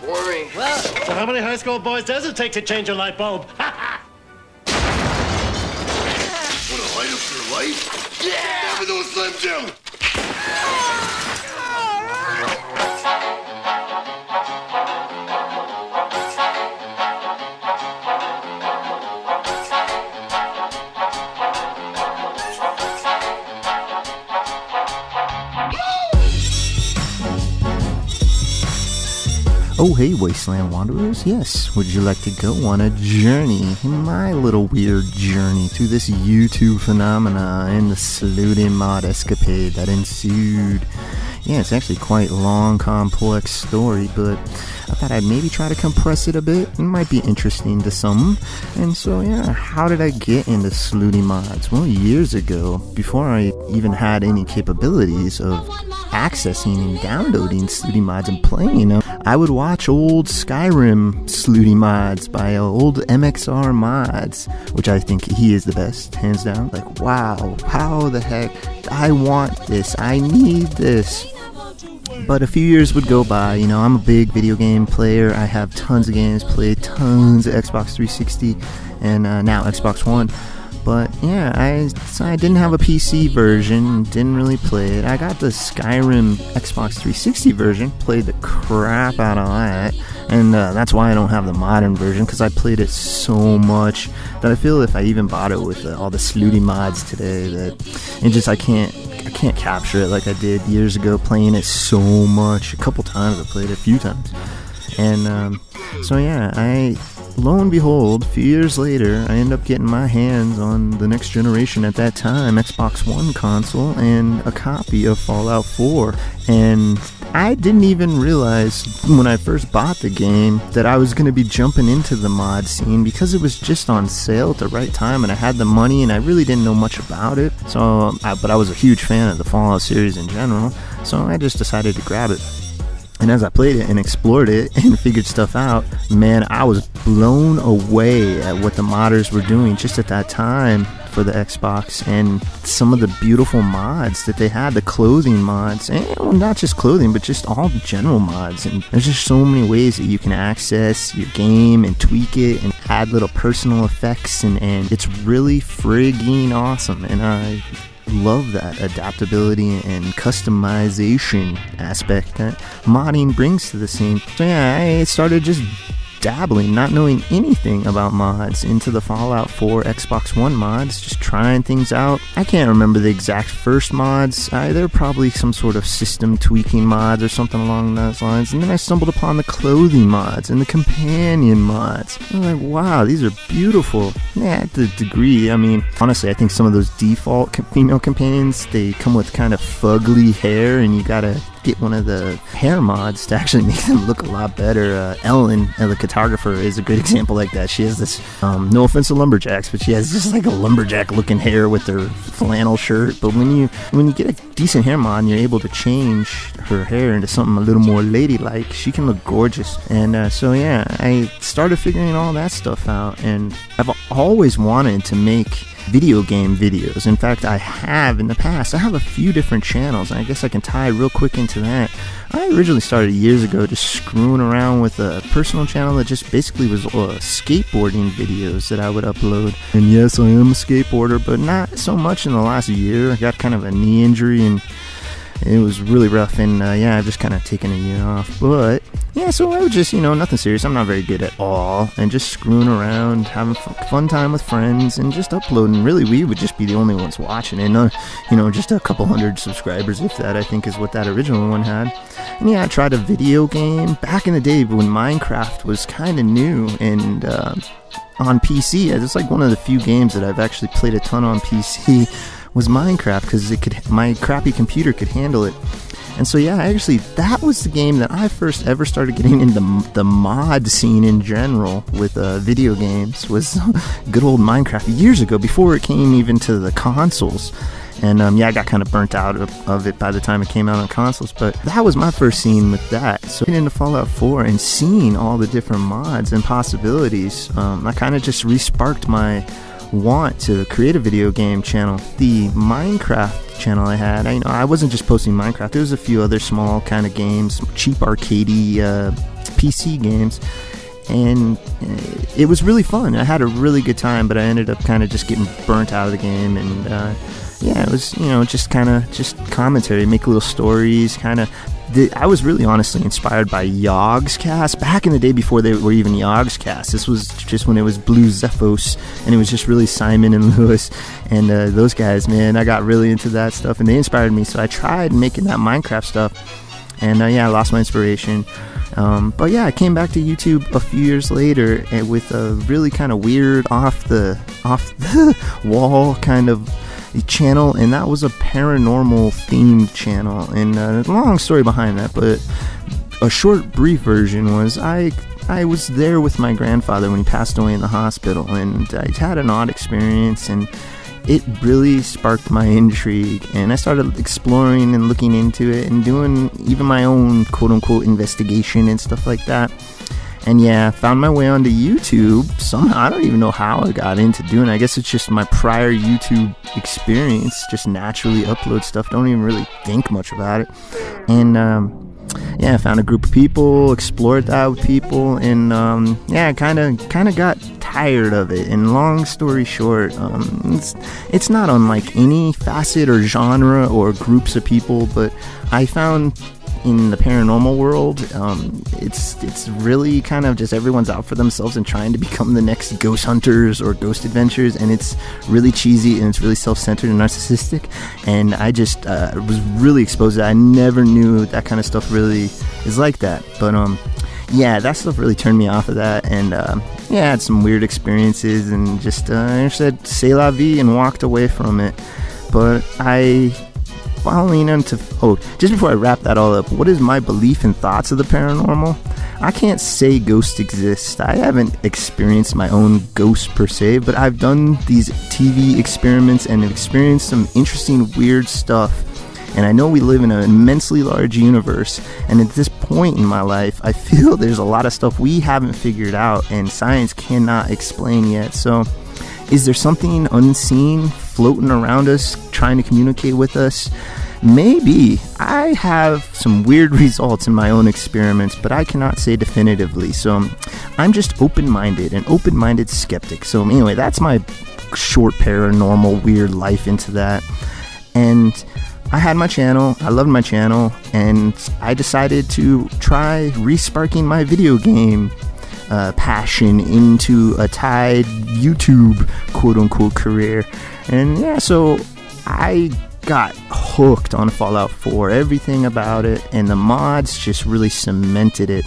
boring. Well, so how many high school boys does it take to change a light bulb? Want to light up your life? Yeah! Never those Slim Jim! Oh hey Wasteland Wanderers, yes, would you like to go on a journey, my little weird journey through this YouTube phenomena and the Slooty Mod escapade that ensued? Yeah, it's actually quite a long, complex story, but I thought I'd maybe try to compress it a bit. It might be interesting to some. And so yeah, how did I get into Slooty Mods? Well, years ago, before I even had any capabilities of accessing and downloading Slooty Mods and playing them, I would watch old Skyrim Slooty Mods by old MXR Mods, which I think he is the best, hands down. Like, wow, how the heck, I want this, I need this. But a few years would go by, you know, I'm a big video game player, I have tons of games, played tons of Xbox 360, and now Xbox One. But yeah, I didn't have a PC version, didn't really play it. I got the Skyrim Xbox 360 version, played the crap out of that, and that's why I don't have the modern version, because I played it so much that I feel if I even bought it with all the Slooty mods today, that I can't capture it like I did years ago, playing it so much. A couple times I played it, a few times. And so yeah, lo and behold, a few years later, I end up getting my hands on the next generation at that time, Xbox One console, and a copy of Fallout 4. And I didn't even realize when I first bought the game that I was going to be jumping into the mod scene, because it was just on sale at the right time and I had the money and I really didn't know much about it. But I was a huge fan of the Fallout series in general, so I just decided to grab it. And as I played it and explored it and figured stuff out, man, I was blown away at what the modders were doing just at that time for the Xbox, and some of the beautiful mods that they had, the clothing mods, and well, not just clothing, but just all the general mods. And there's just so many ways that you can access your game and tweak it and add little personal effects, and it's really friggin' awesome. And I love that adaptability and customization aspect that modding brings to the scene. So yeah, I started just dabbling, not knowing anything about mods, into the Fallout 4 Xbox One mods, just trying things out. I can't remember the exact first mods. They're probably some sort of system tweaking mods or something along those lines. And then I stumbled upon the clothing mods and the companion mods. I was like, wow, these are beautiful. Yeah, at the degree, I mean, honestly, I think some of those default female companions, they come with kind of fugly hair, and you gotta get one of the hair mods to actually make them look a lot better. Ellen, the photographer, is a good example like that. She has this, no offense to lumberjacks, but she has just like a lumberjack looking hair with her flannel shirt. But when you get a decent hair mod and you're able to change her hair into something a little more ladylike, she can look gorgeous. And so yeah, I started figuring all that stuff out, and I've always wanted to make video game videos. In fact, I have in the past. I have a few different channels, and I guess I can tie real quick into that. I originally started years ago just screwing around with a personal channel that just basically was skateboarding videos that I would upload. And yes, I am a skateboarder, but not so much in the last year. I got kind of a knee injury, and it was really rough, and yeah, I've just kind of taken a year off. But yeah, so I was just, nothing serious. I'm not very good at all, and just screwing around, having fun time with friends, and just uploading. Really, we would just be the only ones watching, and just a couple hundred subscribers, if that, I think is what that original one had. And yeah, I tried a video game back in the day when Minecraft was kind of new, and on PC, it's like one of the few games that I've actually played a ton on PC. Was Minecraft, because my crappy computer could handle it. And so yeah, actually that was the game that I first ever started getting into the mod scene in general with video games, was good old Minecraft years ago, before it came even to the consoles. And yeah, I got kind of burnt out of it by the time it came out on consoles, but that was my first scene with that. So getting into Fallout 4 and seeing all the different mods and possibilities, I kind of just re-sparked my want to create a video game channel. The Minecraft channel I had, I wasn't just posting Minecraft. There was a few other small kind of games, cheap arcadey PC games. And it was really fun. I had a really good time, but I ended up kind of just getting burnt out of the game. And yeah, it was, just commentary, make little stories, I was really honestly inspired by Yogscast back in the day before they were even Yogscast. This was just when it was Blue Zephos, and it was just really Simon and Lewis and those guys, man. I got really into that stuff, and they inspired me. So I tried making that Minecraft stuff, and yeah, I lost my inspiration. But yeah, I came back to YouTube a few years later and with a really kind of weird off the wall kind of channel, and that was a paranormal themed channel. And a long story behind that, but a short brief version was I was there with my grandfather when he passed away in the hospital, and I had an odd experience, and it really sparked my intrigue, and I started exploring and looking into it and doing even my own quote-unquote investigation and stuff like that. And yeah, found my way onto YouTube somehow. I don't even know how I got into doing it. I guess it's just my prior YouTube experience, just naturally upload stuff, don't even really think much about it. And yeah, I found a group of people, explored that with people, and yeah, kind of got tired of it. And long story short, it's not unlike any facet or genre or groups of people, but I found in the paranormal world, it's really kind of just everyone's out for themselves and trying to become the next ghost hunters or ghost adventurers, and it's really cheesy and it's really self-centered and narcissistic, and I just was really exposed to that. I never knew that kind of stuff really is like that, but yeah, that stuff really turned me off of that, and yeah, I had some weird experiences, and just I said c'est la vie and walked away from it. But following into, just before I wrap that all up, what is my belief and thoughts of the paranormal? I can't say ghosts exist. I haven't experienced my own ghost per se, but I've done these TV experiments and experienced some interesting, weird stuff. And I know we live in an immensely large universe, and at this point in my life, I feel there's a lot of stuff we haven't figured out and science cannot explain yet. So is there something unseen floating around us, trying to communicate with us? Maybe. I have some weird results in my own experiments, but I cannot say definitively. So I'm just open-minded, an open-minded skeptic. So anyway, that's my short paranormal weird life into that. And I had my channel, I loved my channel, and I decided to try re-sparking my video game passion into a tied YouTube quote-unquote career. And yeah, so I got hooked on Fallout 4, everything about it, and the mods just really cemented it.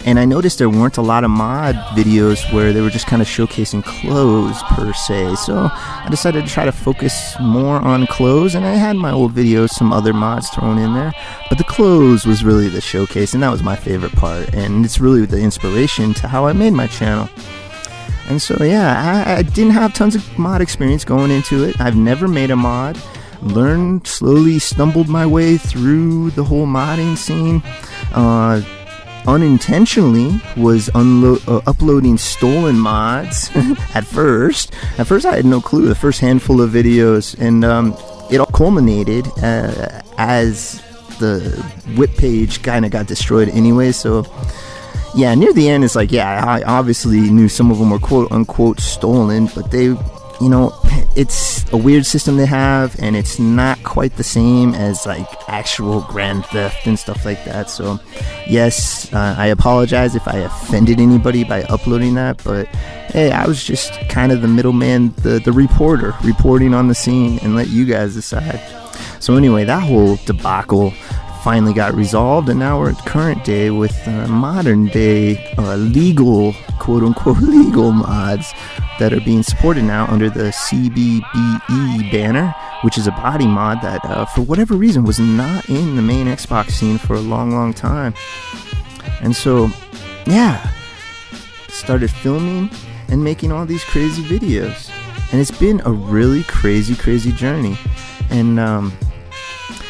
And I noticed there weren't a lot of mod videos where they were just kind of showcasing clothes per se, so I decided to try to focus more on clothes, and I had my old videos, some other mods thrown in there, but the clothes was really the showcase, and that was my favorite part, and it's really the inspiration to how I made my channel. And so yeah, I didn't have tons of mod experience going into it. I've never made a mod. Learned, slowly stumbled my way through the whole modding scene. Unintentionally was uploading stolen mods at first. At first I had no clue, the first handful of videos, and it all culminated as the whip page kind of got destroyed anyway. So yeah, near the end it's like, yeah, I obviously knew some of them were quote unquote stolen, but they, you know, it's a weird system they have, and it's not quite the same as like actual grand theft and stuff like that. So yes, I apologize if I offended anybody by uploading that, but hey, I was just kind of the middleman, the reporter reporting on the scene, and let you guys decide. So anyway, that whole debacle finally got resolved, and now we're at current day with modern day legal, quote unquote legal mods that are being supported now under the CBBE banner, which is a body mod that for whatever reason was not in the main Xbox scene for a long time. And so yeah, started filming and making all these crazy videos, and it's been a really crazy journey. And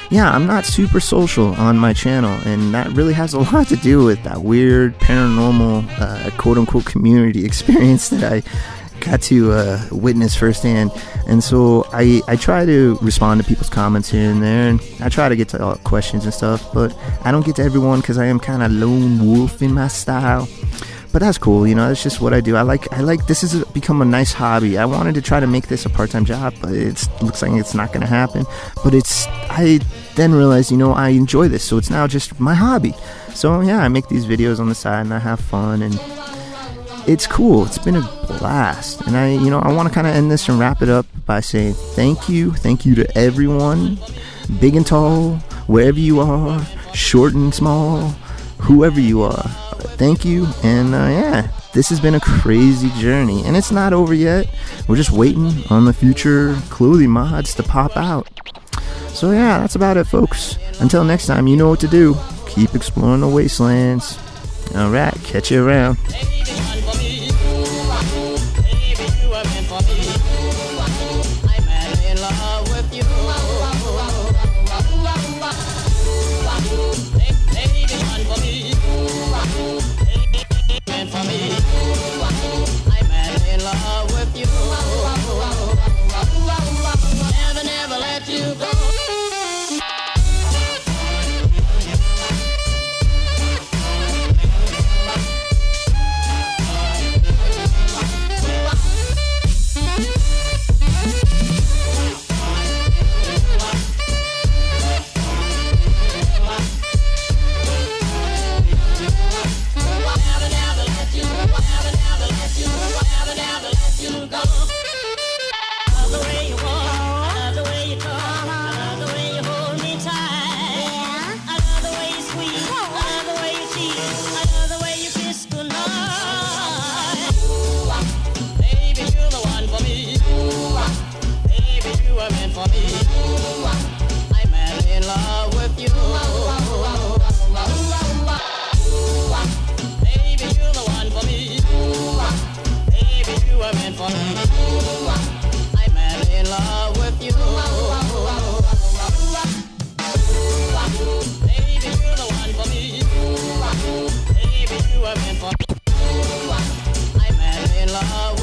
yeah, I'm not super social on my channel, and that really has a lot to do with that weird paranormal quote-unquote community experience that I got to witness firsthand. And so I try to respond to people's comments here and there, and I try to get to all questions and stuff, but I don't get to everyone because I am kind of lone wolf in my style. But that's cool, you know, that's just what I do. I like this has become a nice hobby. I wanted to try to make this a part-time job, but it looks like it's not going to happen. But I then realized, you know, I enjoy this, so it's now just my hobby. So yeah, I make these videos on the side and I have fun, and it's cool. It's been a blast. And I want to kind of end this and wrap it up by saying thank you to everyone, big and tall, wherever you are, short and small, whoever you are. Thank you, and yeah, this has been a crazy journey, and it's not over yet. We're just waiting on the future Slooty Mods to pop out. So yeah, that's about it, folks. Until next time, you know what to do. Keep exploring the wastelands. Alright, catch you around. I'm in love.